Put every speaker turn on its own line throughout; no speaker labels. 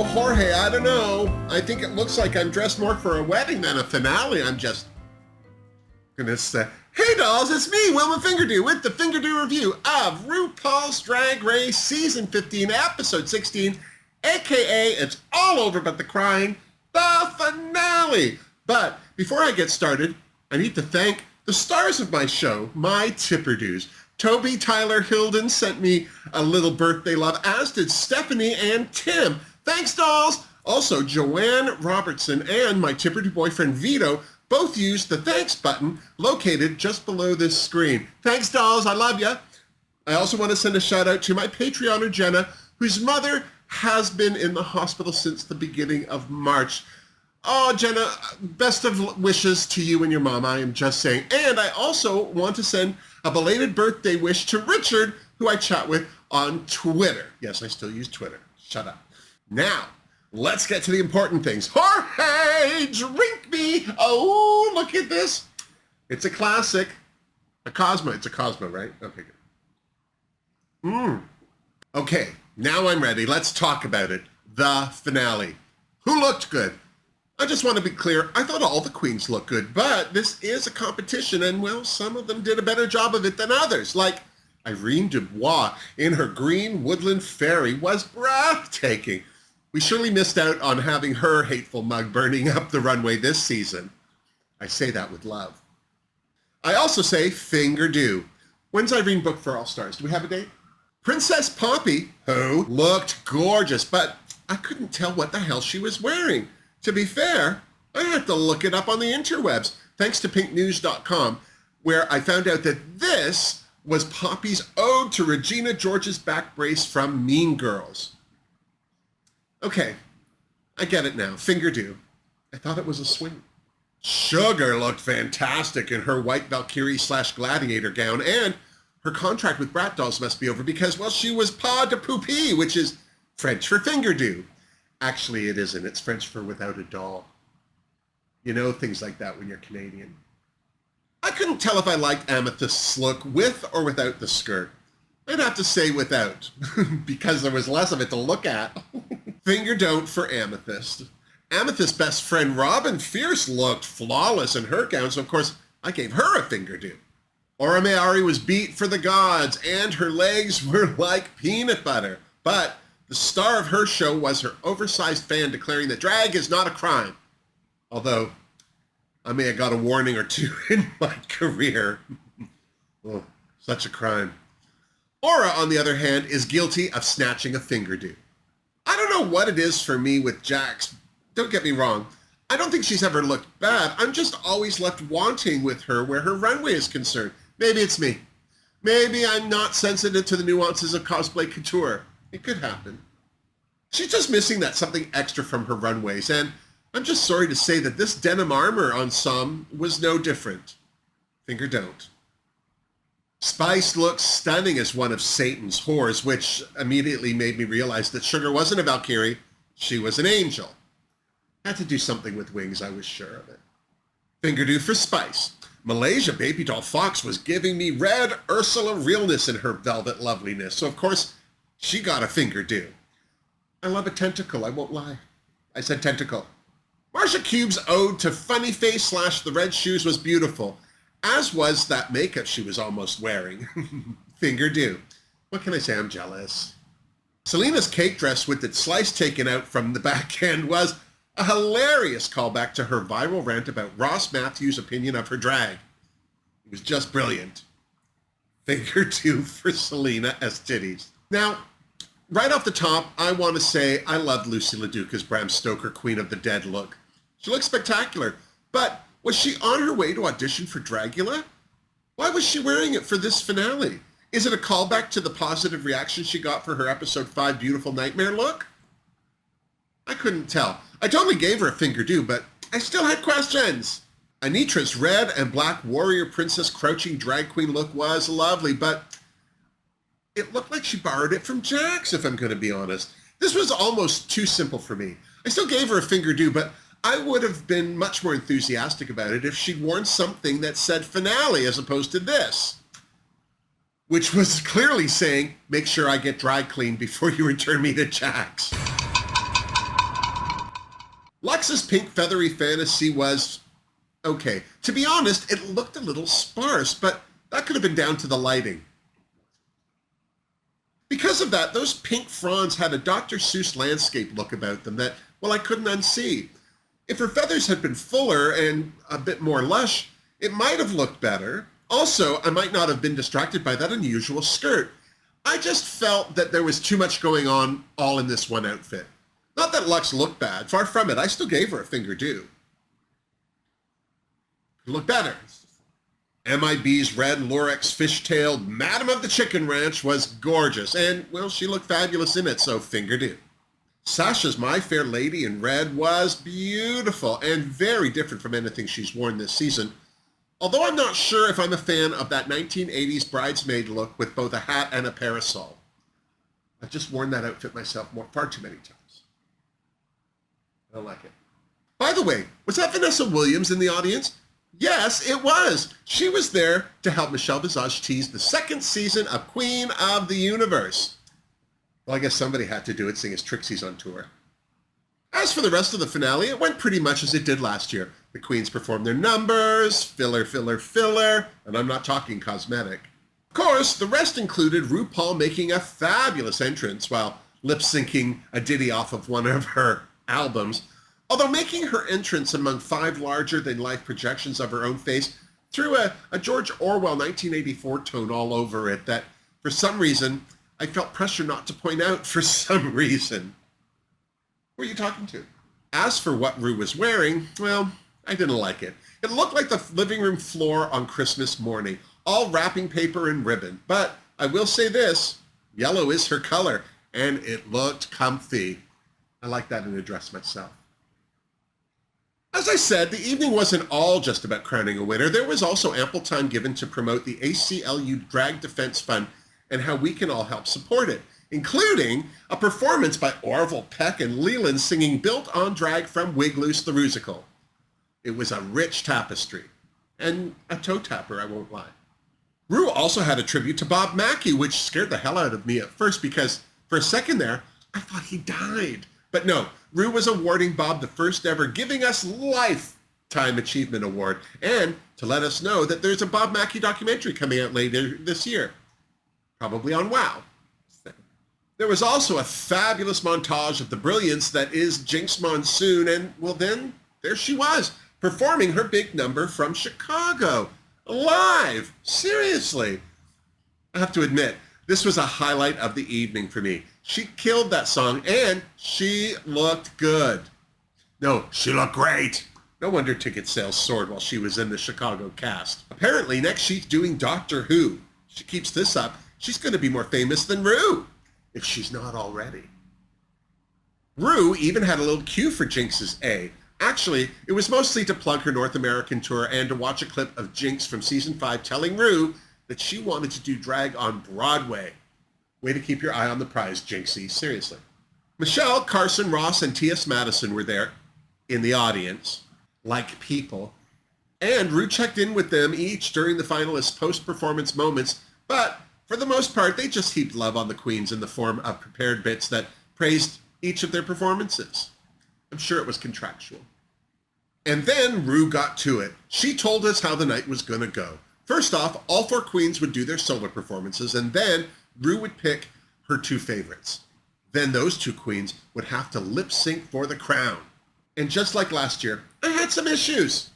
Oh, Jorge, I don't know. I think it looks like I'm dressed more for a wedding than a finale. I'm just gonna say, hey dolls, it's me, Wilma Fingerdoo, with the Fingerdoo review of RuPaul's Drag Race Season 15, Episode 16, aka It's All Over But the Crying, the finale. But before I get started, I need to thank the stars of my show, my Tipperdoos. Toby, Tyler, Hilden sent me a little birthday love, as did Stephanie and Tim. Thanks, dolls! Also, Joanne Robertson and my Tipperdoo boyfriend Vito both used the thanks button located just below this screen. Thanks, dolls. I love ya. I also want to send a shout out to my Patreoner Jenna, whose mother has been in the hospital since the beginning of March. Oh, Jenna, best of wishes to you and your mom, I am just saying. And I also want to send a belated birthday wish to Richard, who I chat with on Twitter. Yes, I still use Twitter. Shut up. Now, let's get to the important things. Jorge, drink me. Oh, look at this. It's a classic. A Cosmo. It's a Cosmo, right? Okay, good. Okay, now I'm ready. Let's talk about it. The finale. Who looked good? I just want to be clear, I thought all the queens looked good, but this is a competition, and well, some of them did a better job of it than others. Like Irene Dubois in her green woodland fairy was breathtaking. We surely missed out on having her hateful mug burning up the runway this season. I say that with love. I also say Fingerdoo. When's Irene booked for All Stars? Do we have a date? Princess Poppy, who looked gorgeous, but I couldn't tell what the hell she was wearing. To be fair, I had to look it up on the interwebs, thanks to pinknews.com, where I found out that this was Poppy's ode to Regina George's back brace from Mean Girls. Okay, I get it now. Fingerdoo. I thought it was a swing. Sugar looked fantastic in her white Valkyrie/gladiator gown, and her contract with Brat Dolls must be over because, well, she was pas de poupée, which is French for Fingerdoo. Actually, it isn't. It's French for without a doll. You know, things like that when you're Canadian. I couldn't tell if I liked Amethyst's look with or without the skirt. I'd have to say without, because there was less of it to look at. Finger don't for Amethyst. Amethyst's best friend Robin Fierce looked flawless in her gown, so of course I gave her a Fingerdoo. Ora Mayari was beat for the gods, and her legs were like peanut butter. But the star of her show was her oversized fan declaring that drag is not a crime. Although, I may have got a warning or two in my career. Oh, such a crime. Aura, on the other hand, is guilty of snatching a Fingerdoo. I don't know what it is for me with Jax. Don't get me wrong. I don't think she's ever looked bad. I'm just always left wanting with her where her runway is concerned. Maybe it's me. Maybe I'm not sensitive to the nuances of cosplay couture. It could happen. She's just missing that something extra from her runways, and I'm just sorry to say that this denim armor on some was no different. Finger don't. Spice looks stunning as one of Satan's whores, which immediately made me realize that Sugar wasn't a Valkyrie, she was an angel. Had to do something with wings, I was sure of it. Fingerdoo for Spice. Malaysia Baby Doll Fox was giving me red Ursula realness in her velvet loveliness, so of course she got a Fingerdoo. I love a tentacle, I won't lie. I said tentacle. Marsha Cube's ode to funny face / the red shoes was beautiful, as was that makeup she was almost wearing. Fingerdoo. What can I say? I'm jealous. Selena's cake dress with its slice taken out from the back end was a hilarious callback to her viral rant about Ross Matthews' opinion of her drag. It was just brilliant. Fingerdoo for Selena as titties. Now, right off the top, I want to say I loved Lucy LaDuca's Bram Stoker Queen of the Dead look. She looked spectacular, but was she on her way to audition for Dragula? Why was she wearing it for this finale? Is it a callback to the positive reaction she got for her episode 5 Beautiful Nightmare look? I couldn't tell. I totally gave her a Fingerdoo, but I still had questions. Anitra's red and black warrior princess crouching drag queen look was lovely, but it looked like she borrowed it from Jax, if I'm going to be honest. This was almost too simple for me. I still gave her a Fingerdoo, but I would have been much more enthusiastic about it if she'd worn something that said finale as opposed to this, which was clearly saying, make sure I get dry cleaned before you return me to Jax. Lux's pink feathery fantasy was okay. To be honest, it looked a little sparse, but that could have been down to the lighting. Because of that, those pink fronds had a Dr. Seuss landscape look about them that, well, I couldn't unsee. If her feathers had been fuller and a bit more lush, it might have looked better. Also, I might not have been distracted by that unusual skirt. I just felt that there was too much going on all in this one outfit. Not that Lux looked bad, far from it. I still gave her a Fingerdoo. Could look better. MIB's red Lorex fishtailed Madam of the Chicken Ranch was gorgeous, and, well, she looked fabulous in it, so Fingerdoo. Sasha's My Fair Lady in red was beautiful and very different from anything she's worn this season, although I'm not sure if I'm a fan of that 1980s bridesmaid look with both a hat and a parasol. I've just worn that outfit myself far too many times. I don't like it. By the way, was that Vanessa Williams in the audience? Yes, it was. She was there to help Michelle Visage tease the second season of Queen of the Universe. Well, I guess somebody had to do it, seeing as Trixie's on tour. As for the rest of the finale, it went pretty much as it did last year. The queens performed their numbers, filler, and I'm not talking cosmetic. Of course, the rest included RuPaul making a fabulous entrance while lip-syncing a ditty off of one of her albums, although making her entrance among 5 larger-than-life projections of her own face threw a George Orwell 1984 tone all over it that, for some reason, I felt pressure not to point out for some reason. Who are you talking to? As for what Ru was wearing, well, I didn't like it. It looked like the living room floor on Christmas morning, all wrapping paper and ribbon. But I will say this, yellow is her color, and it looked comfy. I like that in a dress myself. As I said, the evening wasn't all just about crowning a winner. There was also ample time given to promote the ACLU Drag Defense Fund and how we can all help support it, including a performance by Orville Peck and Leland singing Built on Drag from Wig Loose the Rusical. It was a rich tapestry, and a toe tapper, I won't lie. Ru also had a tribute to Bob Mackie, which scared the hell out of me at first because for a second there, I thought he died. But no, Ru was awarding Bob the first ever Giving Us Lifetime Achievement Award, and to let us know that there's a Bob Mackie documentary coming out later this year, probably on WOW. There was also a fabulous montage of the brilliance that is Jinx Monsoon, and well then, there she was, performing her big number from Chicago, live, seriously. I have to admit, this was a highlight of the evening for me. She killed that song, and she looked good. No, she looked great. No wonder ticket sales soared while she was in the Chicago cast. Apparently, next she's doing Doctor Who. If she keeps this up, she's going to be more famous than Ru, if she's not already. Ru even had a little cue for Jinx's A. Actually, it was mostly to plug her North American tour and to watch a clip of Jinx from season 5 telling Ru that she wanted to do drag on Broadway. Way to keep your eye on the prize, Jinxie, seriously. Michelle, Carson, Ross, and T.S. Madison were there in the audience, like people. And Ru checked in with them each during the finalists' post-performance moments, but for the most part, they just heaped love on the queens in the form of prepared bits that praised each of their performances. I'm sure it was contractual. And then Ru got to it. She told us how the night was going to go. First off, all 4 queens would do their solo performances, and then Ru would pick her 2 favorites. Then those 2 queens would have to lip sync for the crown. And just like last year, I had some issues.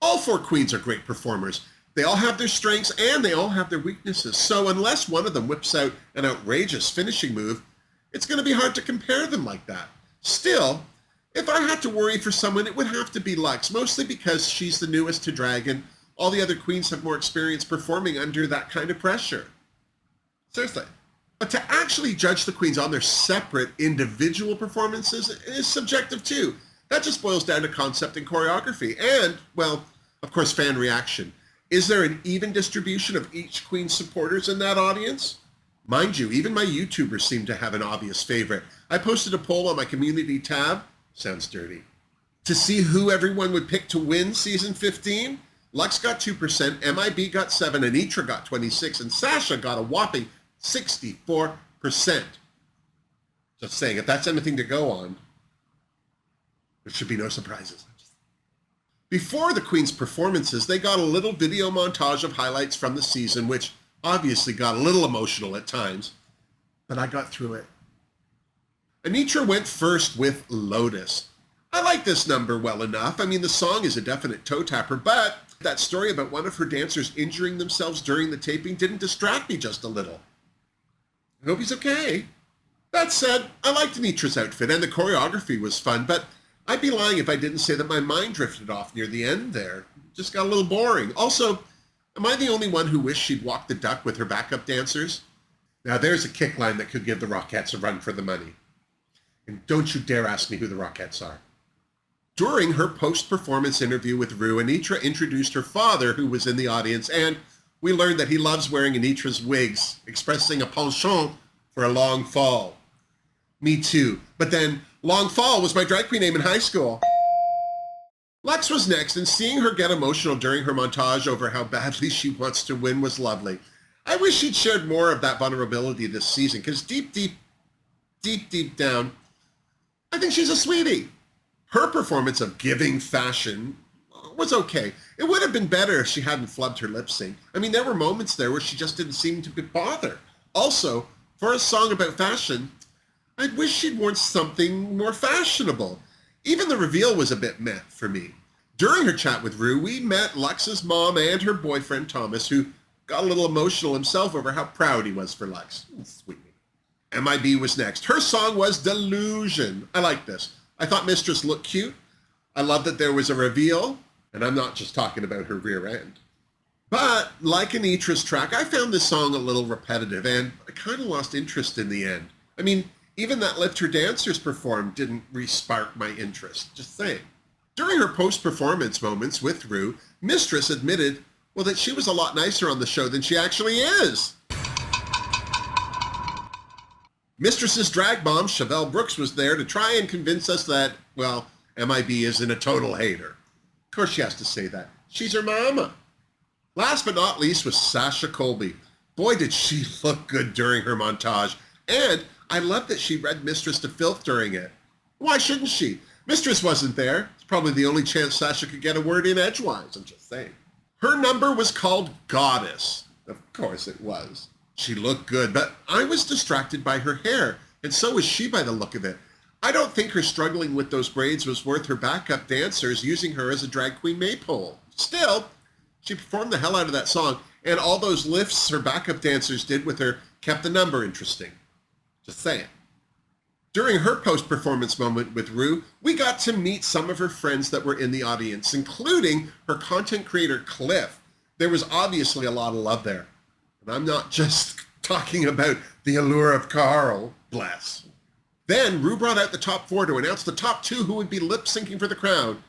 All 4 queens are great performers. They all have their strengths and they all have their weaknesses. So unless one of them whips out an outrageous finishing move, it's going to be hard to compare them like that. Still, if I had to worry for someone, it would have to be Lux, mostly because she's the newest to drag and all the other queens have more experience performing under that kind of pressure. Seriously. But to actually judge the queens on their separate individual performances is subjective too. That just boils down to concept and choreography and, well, of course, fan reaction. Is there an even distribution of each queen's supporters in that audience? Mind you, even my YouTubers seem to have an obvious favorite. I posted a poll on my community tab, sounds dirty, to see who everyone would pick to win season 15. Lux got 2%, MIB got 7%, Anitra got 26%, and Sasha got a whopping 64%. Just saying, if that's anything to go on. There should be no surprises. Before the Queen's performances, they got a little video montage of highlights from the season, which obviously got a little emotional at times, but I got through it. Anitra went first with Lotus. I like this number well enough. I mean, the song is a definite toe tapper, but that story about one of her dancers injuring themselves during the taping didn't distract me just a little. I hope he's okay. That said, I liked Anitra's outfit, and the choreography was fun, but I'd be lying if I didn't say that my mind drifted off near the end there. It just got a little boring. Also, am I the only one who wished she'd walk the duck with her backup dancers? Now there's a kick line that could give the Rockettes a run for the money. And don't you dare ask me who the Rockettes are. During her post-performance interview with Ru, Anitra introduced her father, who was in the audience, and we learned that he loves wearing Anitra's wigs, expressing a penchant for a long fall. Me too. But then, Long Fall was my drag queen name in high school. Lux was next, and seeing her get emotional during her montage over how badly she wants to win was lovely. I wish she'd shared more of that vulnerability this season, because deep down, I think she's a sweetie. Her performance of giving fashion was okay. It would have been better if she hadn't flubbed her lip sync. I mean, there were moments there where she just didn't seem to be bothered. Also, for a song about fashion, I wish she'd worn something more fashionable. Even the reveal was a bit meh for me. During her chat with Ru, we met Lux's mom and her boyfriend Thomas, who got a little emotional himself over how proud he was for Lux. Sweet. MIB was next. Her song was Delusion. I like this. I thought Mistress looked cute. I love that there was a reveal, and I'm not just talking about her rear end. But like Anitra's track, I found this song a little repetitive, and I kind of lost interest in the end. I mean, even that Lift Her Dancers performed didn't re-spark my interest, just saying. During her post-performance moments with Ru, Mistress admitted, well, that she was a lot nicer on the show than she actually is. Mistress's drag mom, Chevelle Brooks, was there to try and convince us that, well, MIB isn't a total hater. Of course she has to say that. She's her mama. Last but not least was Sasha Colby. Boy, did she look good during her montage. And I love that she read Mistress to filth during it. Why shouldn't she? Mistress wasn't there. It's probably the only chance Sasha could get a word in edgewise, I'm just saying. Her number was called Goddess. Of course it was. She looked good, but I was distracted by her hair, and so was she by the look of it. I don't think her struggling with those braids was worth her backup dancers using her as a drag queen maypole. Still, she performed the hell out of that song, and all those lifts her backup dancers did with her kept the number interesting. Just saying. During her post-performance moment with Ru, we got to meet some of her friends that were in the audience, including her content creator, Cliff. There was obviously a lot of love there. And I'm not just talking about the allure of Carl, bless. Then Ru brought out the top 4 to announce the top 2 who would be lip-syncing for the crown.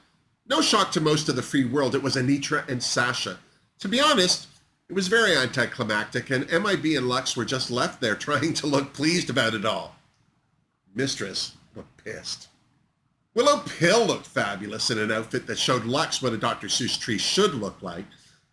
No shock to most of the free world, it was Anitra and Sasha. To be honest, it was very anticlimactic, and MIB and Lux were just left there trying to look pleased about it all. Mistress looked pissed. Willow Pill looked fabulous in an outfit that showed Lux what a Dr. Seuss tree should look like.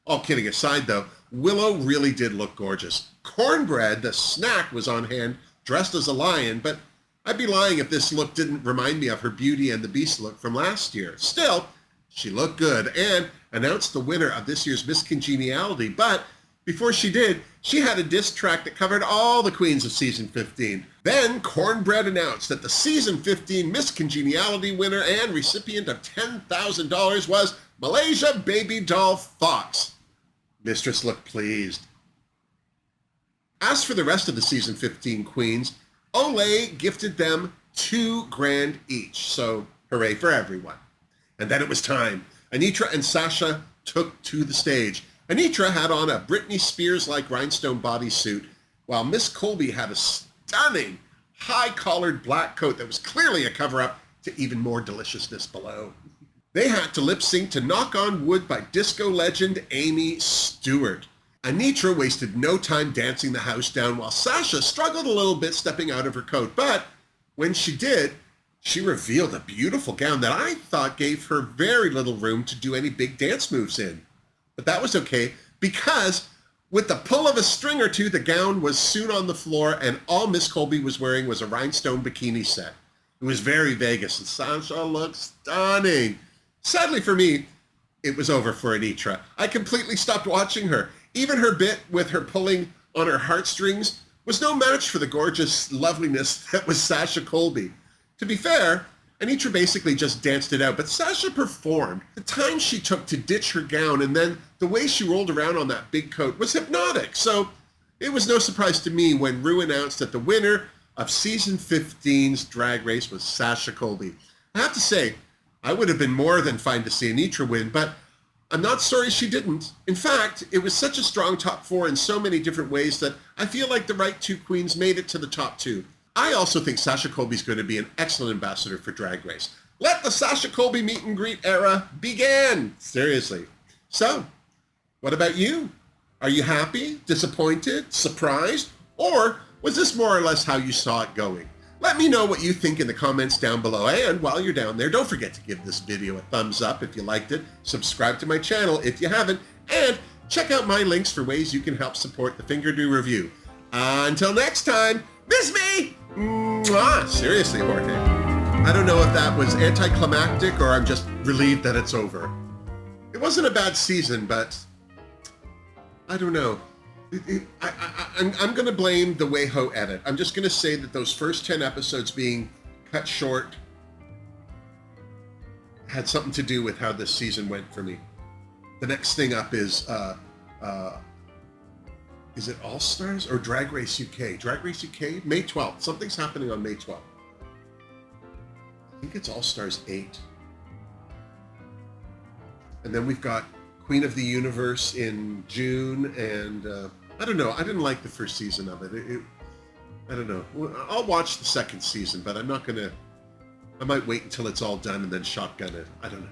All kidding aside, though, Willow really did look gorgeous. Cornbread, the snack, was on hand, dressed as a lion, but I'd be lying if this look didn't remind me of her Beauty and the Beast look from last year. Still, she looked good and announced the winner of this year's Miss Congeniality, but before she did, she had a diss track that covered all the queens of season 15. Then Cornbread announced that the season 15 Miss Congeniality winner and recipient of $10,000 was Malaysia Baby Doll Fox. Mistress looked pleased. As for the rest of the season 15 queens, Olay gifted them $2,000 each, so hooray for everyone. And then it was time. Anitra and Sasha took to the stage. Anitra had on a Britney Spears-like rhinestone bodysuit, while Miss Colby had a stunning, high-collared black coat that was clearly a cover-up to even more deliciousness below. They had to lip-sync to Knock on Wood by disco legend Amy Stewart. Anitra wasted no time dancing the house down, while Sasha struggled a little bit stepping out of her coat, but when she did, she revealed a beautiful gown that I thought gave her very little room to do any big dance moves in. But that was okay, because with the pull of a string or two, the gown was soon on the floor, and all Miss Colby was wearing was a rhinestone bikini set. It was very Vegas, and Sasha looked stunning. Sadly for me, it was over for Anitra. I completely stopped watching her. Even her bit with her pulling on her heartstrings was no match for the gorgeous loveliness that was Sasha Colby. To be fair, Anitra basically just danced it out, but Sasha performed. The time she took to ditch her gown and then the way she rolled around on that big coat was hypnotic. So it was no surprise to me when Ru announced that the winner of season 15's Drag Race was Sasha Colby. I have to say, I would have been more than fine to see Anitra win, but I'm not sorry she didn't. In fact, it was such a strong top four in so many different ways that I feel like the right two queens made it to the top two. I also think Sasha Colby's going to be an excellent ambassador for Drag Race. Let the Sasha Colby meet and greet era begin! Seriously. So, what about you? Are you happy, disappointed, surprised, or was this more or less how you saw it going? Let me know what you think in the comments down below. And while you're down there, don't forget to give this video a thumbs up if you liked it, subscribe to my channel if you haven't, and check out my links for ways you can help support the Fingerdoo review. Until next time, miss me! Mwah! Seriously, Jorge. I don't know if that was anticlimactic or I'm just relieved that it's over. It wasn't a bad season, but I don't know. I'm going to blame the Weiho edit. I'm just going to say that those first 10 episodes being cut short had something to do with how this season went for me. The next thing up is it All Stars or Drag Race UK? Drag Race UK? May 12th. Something's happening on May 12th. I think it's All Stars 8. And then we've got Queen of the Universe in June, and I don't know. I didn't like the first season of it. I don't know. I'll watch the second season, but I'm not going to... I might wait until it's all done and then shotgun it. I don't know.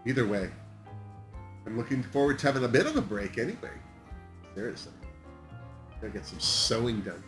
Either way, I'm looking forward to having a bit of a break anyway. Seriously. Gotta get some sewing done.